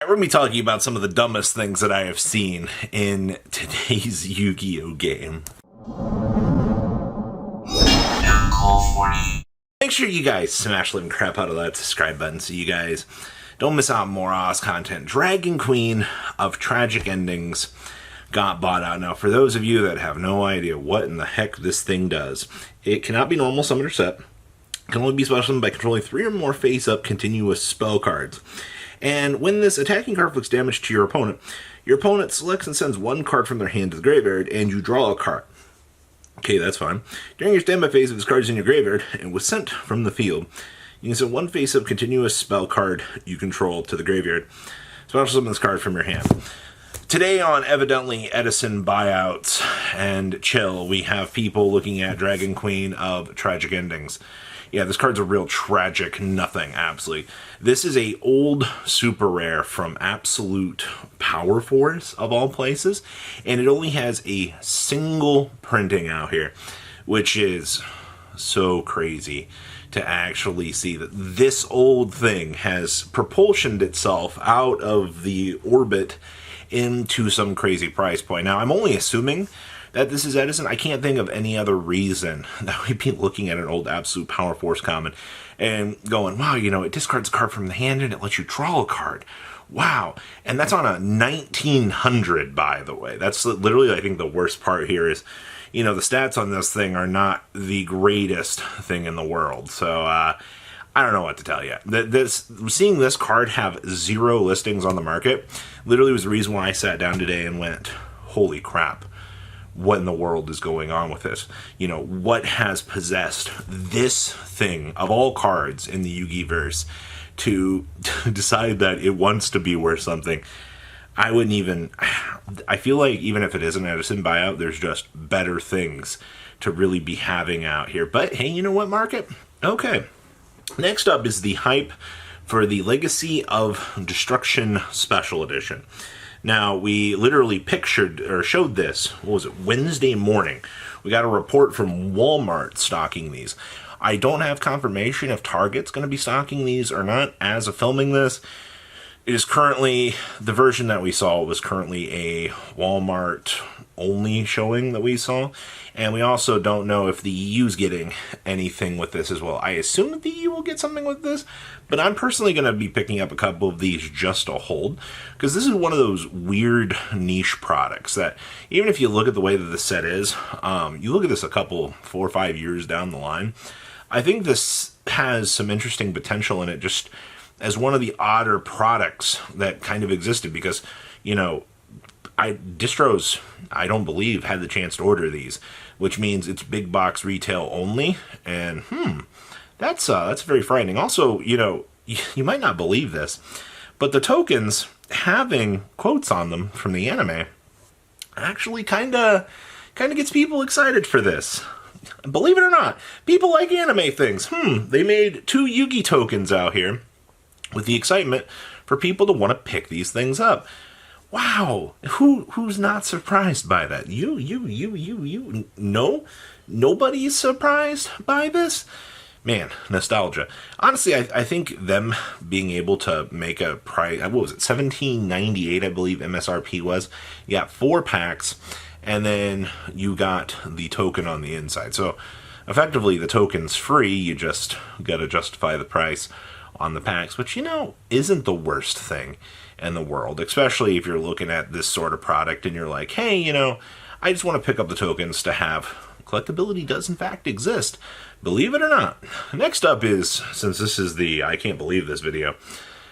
We're going to be talking about some of the dumbest things that I have seen in today's Yu-Gi-Oh! Game. Make sure you guys smash the crap out of that subscribe button so you guys don't miss out on more Oz content. Dragon Queen of Tragic Endings got bought out. Now, for those of you that have no idea what in the heck this thing does, it cannot be normal summon or set. It can only be special summoned by controlling 3 or more face-up continuous spell cards. And when this attacking card inflicts damage to your opponent selects and sends one card from their hand to the graveyard, and you draw a card. Okay, that's fine. During your standby phase, if this card is in your graveyard and was sent from the field, you can send one face-up continuous spell card you control to the graveyard. Special summon this card from your hand. Today on Evidently Edison Buyouts and Chill, we have people looking at Dragon Queen of Tragic Endings. Yeah, this card's a real tragic nothing, absolutely. This is a old super rare from Absolute Power Force, of all places, and it only has a single printing out here, which is so crazy to actually see that this old thing has propulsioned itself out of the orbit into some crazy price point. Now, I'm only assuming that this is Edison. I can't think of any other reason that we'd be looking at an old Absolute Power Force common and going, wow, you know, it discards a card from the hand and it lets you draw a card. Wow. And that's on a 1900, by the way. That's literally, I think, the worst part here is, you know, the stats on this thing are not the greatest thing in the world. So, I don't know what to tell you. Seeing this card have 0 listings on the market literally was the reason why I sat down today and went, holy crap. What in the world is going on with this? You know, what has possessed this thing of all cards in the Yu-Gi-Verse to decide that it wants to be worth something? I feel like even if it is an Edison buyout, there's just better things to really be having out here. But hey, you know what, market? Okay. Next up is the hype for the Legacy of Destruction Special Edition. Now, we literally showed this, what was it, Wednesday morning. We got a report from Walmart stocking these. I don't have confirmation if Target's going to be stocking these or not as of filming this. It is currently, the version that we saw was currently a Walmart only showing that we saw. And we also don't know if the EU's getting anything with this as well. I assume that the EU will get something with this, but I'm personally going to be picking up a couple of these just to hold, because this is one of those weird niche products that, even if you look at the way that the set is, you look at this a couple, 4 or 5 years down the line, I think this has some interesting potential in it just as one of the odder products that kind of existed, because, you know, distros, I don't believe, had the chance to order these, which means it's big box retail only, and that's very frightening. Also, you know, you might not believe this, but the tokens having quotes on them from the anime actually kind of gets people excited for this. Believe it or not, people like anime things. They made 2 Yugi tokens out here with the excitement for people to want to pick these things up. Wow, who's not surprised by that? You. No? Nobody's surprised by this? Man, nostalgia. Honestly, I think them being able to make a price, what was it, $17.98, I believe MSRP was. You got 4 packs, and then you got the token on the inside. So, effectively, the token's free, you just gotta justify the price on the packs, which, you know, isn't the worst thing in the world, especially if you're looking at this sort of product and you're like, hey, you know, I just want to pick up the tokens to have. Collectability does in fact exist, believe it or not. Next up is, since this is the I can't believe this video,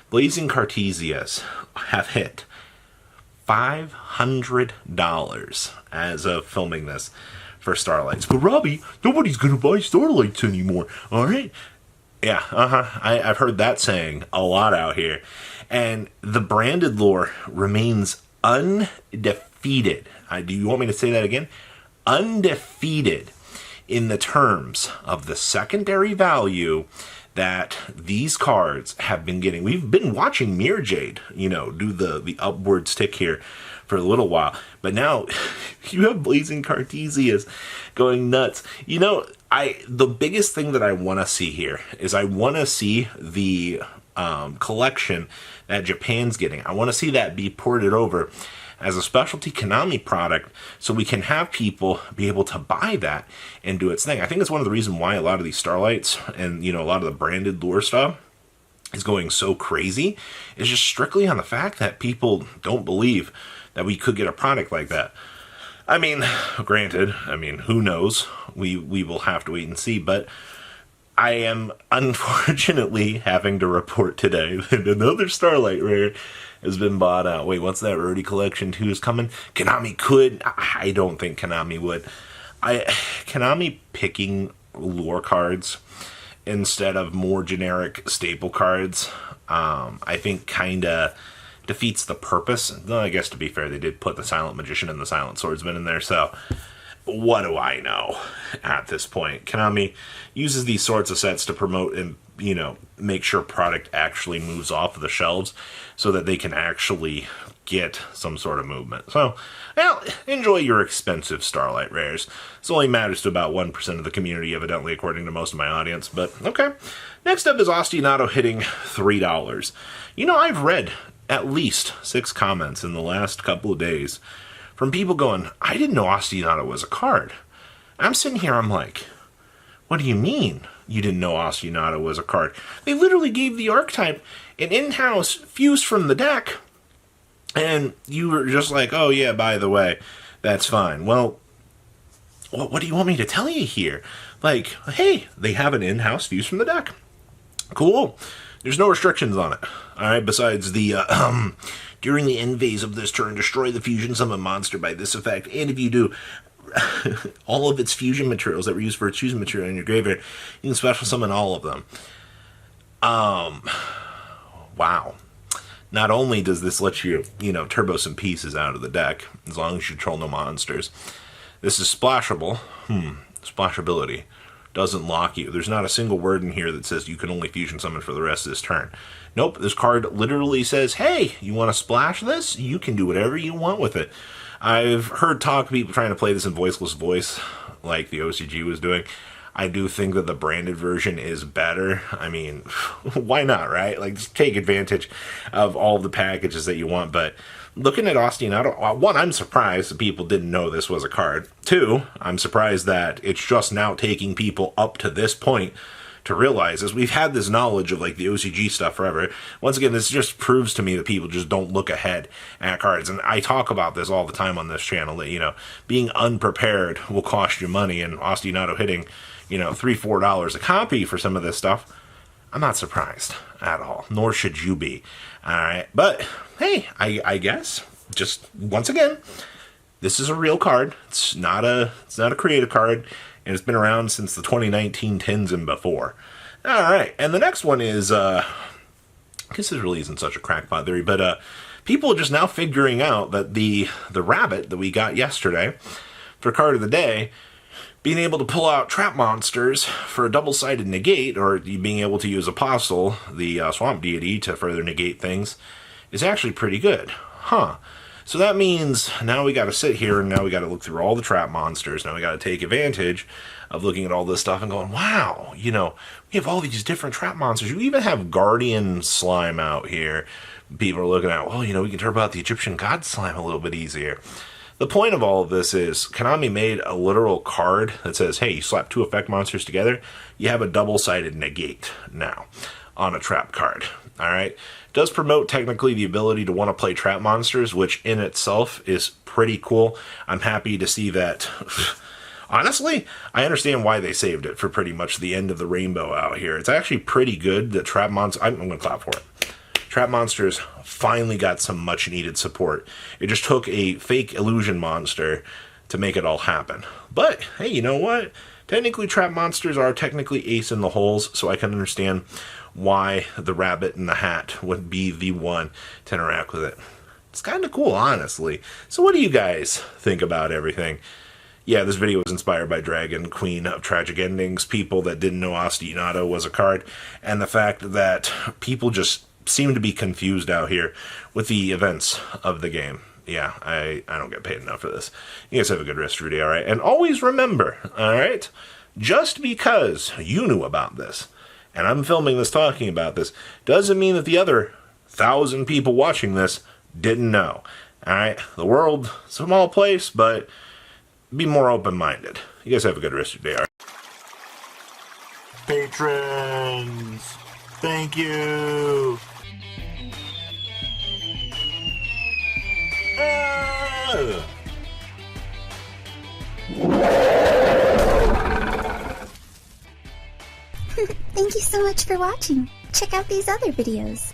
Blazing Cartesias have hit $500 as of filming this for Starlights. But Robbie, nobody's gonna buy Starlights anymore, alright? Yeah, I've heard that saying a lot out here. And the branded lore remains undefeated. Do you want me to say that again? Undefeated in the terms of the secondary value that these cards have been getting. We've been watching Mirror Jade, you know, do the upwards tick here for a little while. But now you have Blazing Cartesias going nuts. You know, the biggest thing that I want to see here is I want to see the collection that Japan's getting. I want to see that be ported over as a specialty Konami product so we can have people be able to buy that and do its thing. I think it's one of the reasons why a lot of these Starlights and, a lot of the branded lure stuff is going so crazy is just strictly on the fact that people don't believe that we could get a product like that. I mean, granted, who knows? We will have to wait and see, but I am unfortunately having to report today that another Starlight rare has been bought out. Wait, what's that? Rarity Collection 2 is coming? Konami could. I don't think Konami would. Konami picking lure cards instead of more generic staple cards, I think kind of defeats the purpose. Though I guess to be fair, they did put the Silent Magician and the Silent Swordsman in there, so what do I know at this point? Konami uses these sorts of sets to promote and, make sure product actually moves off of the shelves so that they can actually get some sort of movement. So, well, enjoy your expensive Starlight rares. This only matters to about 1% of the community, evidently, according to most of my audience, but okay. Next up is Atinado hitting $3. I've read at least 6 comments in the last couple of days from people going, I didn't know Atinado was a card. I'm sitting here, I'm like, what do you mean you didn't know Atinado was a card? They literally gave the archetype an in-house fuse from the deck, and you were just like, oh yeah, by the way, that's fine. Well, what do you want me to tell you here? Like, hey, they have an in-house fuse from the deck. Cool. There's no restrictions on it. Alright, besides the, during the end phase of this turn, destroy the fusion summon monster by this effect, and if you do, all of its fusion materials that were used for its fusion material in your graveyard, you can special summon all of them. Wow. Not only does this let you, turbo some pieces out of the deck, as long as you control no monsters, this is splashable. Splashability. Doesn't lock you. There's not a single word in here that says you can only fusion summon for the rest of this turn. Nope, this card literally says, hey, you want to splash this? You can do whatever you want with it. I've heard talk of people trying to play this in voiceless voice, like the OCG was doing. I do think that the branded version is better. I mean, why not, right? Like, just take advantage of all the packages that you want. But looking at Atinado, one, I'm surprised that people didn't know this was a card. Two, I'm surprised that it's just now taking people up to this point to realize this. We've had this knowledge of, like, the OCG stuff forever. Once again, this just proves to me that people just don't look ahead at cards. And I talk about this all the time on this channel, that, being unprepared will cost you money. And Atinado hitting, $3-4 a copy for some of this stuff, I'm not surprised at all. Nor should you be. All right. But, hey, I guess, just, once again, this is a real card. It's not a creative card. And it's been around since the 2019 tins and before. All right, and the next one is, I guess this really isn't such a crackpot theory, but people are just now figuring out that the rabbit that we got yesterday for card of the day, being able to pull out trap monsters for a double-sided negate, or being able to use Apostle, the swamp deity, to further negate things, is actually pretty good. Huh. So that means now we got to sit here and now we got to look through all the trap monsters. Now we got to take advantage of looking at all this stuff and going, wow, we have all these different trap monsters. You even have Guardian Slime out here. People are looking at, well, we can turbo out the Egyptian God Slime a little bit easier. The point of all of this is Konami made a literal card that says, hey, you slap 2 effect monsters together, you have a double-sided negate now on a trap card. All right. Does promote technically the ability to want to play trap monsters, which in itself is pretty cool. I'm happy to see that. Honestly, I understand why they saved it for pretty much the end of the rainbow out here. It's actually pretty good that trap monsters, I'm going to clap for it. Trap monsters finally got some much needed support. It just took a fake illusion monster to make it all happen. But hey, you know what? Technically, trap monsters are technically ace in the holes, so I can understand why the rabbit in the hat would be the one to interact with it. It's kind of cool, honestly. So what do you guys think about everything? Yeah, this video was inspired by Dragon, Queen of Tragic Endings, people that didn't know Atinado was a card, and the fact that people just seem to be confused out here with the events of the game. Yeah, I don't get paid enough for this. You guys have a good rest of your day, alright? And always remember, alright, just because you knew about this, and I'm filming this talking about this, doesn't mean that the other 1,000 people watching this didn't know. Alright? The world's a small place, but be more open-minded. You guys have a good rest of your day. Patrons, thank you. Thank you so much for watching. Check out these other videos.